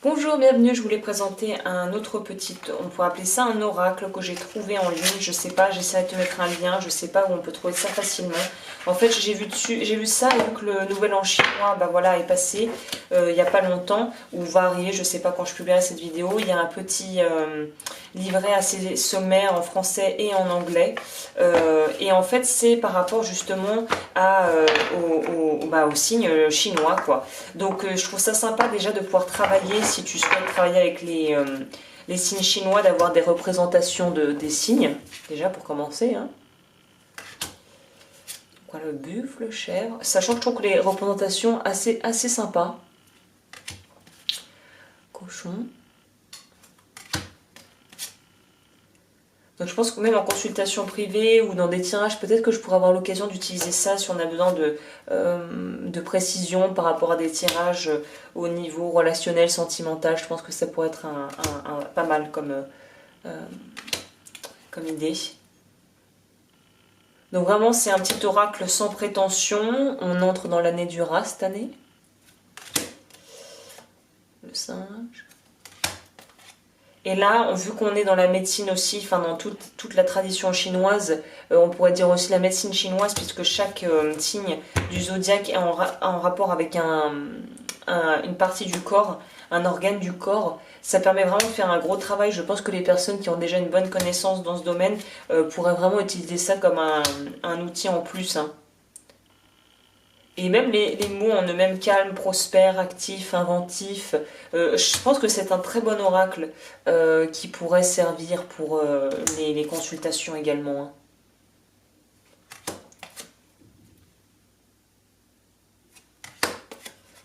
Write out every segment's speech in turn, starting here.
Bonjour, bienvenue, je voulais présenter un autre petit, on pourrait appeler ça un oracle que j'ai trouvé en ligne, je sais pas, j'essaie de te mettre un lien, je sais pas où on peut trouver ça facilement. En fait j'ai vu ça et vu que le nouvel an chinois bah voilà, est passé il n'y a pas longtemps, ou va arriver, je sais pas quand je publierai cette vidéo, il y a un petit livret assez sommaire en français et en anglais. Et en fait c'est par rapport justement au signe chinois quoi. Donc je trouve ça sympa déjà de pouvoir travailler, si tu souhaites travailler avec les signes chinois, d'avoir des représentations des signes, déjà pour commencer. Hein. Quoi, le buffle, le chèvre, sachant que je trouve que les représentations assez sympas. Cochon. Donc je pense que même en consultation privée ou dans des tirages, peut-être que je pourrais avoir l'occasion d'utiliser ça si on a besoin de précision par rapport à des tirages au niveau relationnel, sentimental. Je pense que ça pourrait être pas mal comme idée. Donc vraiment c'est un petit oracle sans prétention. On entre dans l'année du rat cette année. Le singe. Et là, vu qu'on est dans la médecine aussi, enfin dans toute la tradition chinoise, on pourrait dire aussi la médecine chinoise, puisque chaque signe du zodiaque est en rapport avec une partie du corps, un organe du corps. Ça permet vraiment de faire un gros travail. Je pense que les personnes qui ont déjà une bonne connaissance dans ce domaine pourraient vraiment utiliser ça comme un outil en plus. Hein. Et même les mots en eux-mêmes, calme, prospère, actif, inventif, je pense que c'est un très bon oracle qui pourrait servir pour les consultations également. Hein.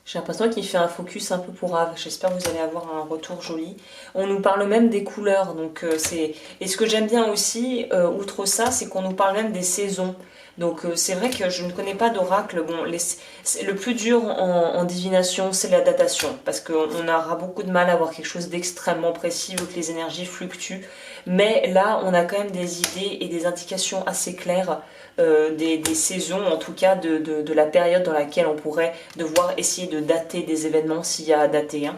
J'ai l'impression qu'il fait un focus un peu pour Ave. J'espère que vous allez avoir un retour joli. On nous parle même des couleurs. Donc et ce que j'aime bien aussi, outre ça, c'est qu'on nous parle même des saisons. Donc c'est vrai que je ne connais pas d'oracle. Bon, le plus dur en divination, c'est la datation. Parce qu'on aura beaucoup de mal à avoir quelque chose d'extrêmement précis vu que les énergies fluctuent. Mais là, on a quand même des idées et des indications assez claires des saisons, en tout cas de la période dans laquelle on pourrait devoir essayer de dater des événements s'il y a à dater. Hein.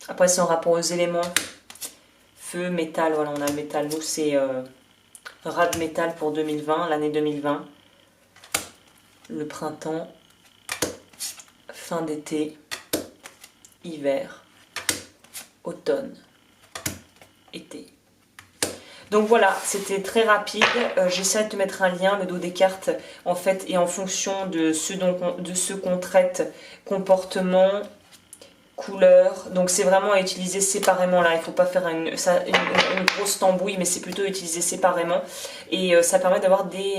Après, c'est en rapport aux éléments. Feu, métal, voilà, on a le métal. Nous, c'est rat de métal pour 2020, l'année 2020. Le printemps, fin d'été, hiver, automne, été. Donc voilà, c'était très rapide. J'essaie de te mettre un lien, le dos des cartes, en fait, et en fonction de ce qu'on traite, comportement, couleur. Donc c'est vraiment à utiliser séparément là. Il ne faut pas faire une grosse tambouille, mais c'est plutôt utiliser séparément. Et ça permet d'avoir des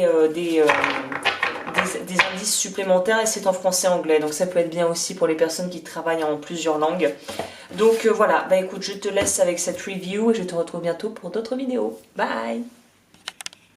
indices supplémentaires et c'est en français-anglais. Donc ça peut être bien aussi pour les personnes qui travaillent en plusieurs langues. Donc voilà, bah écoute, je te laisse avec cette review et je te retrouve bientôt pour d'autres vidéos. Bye!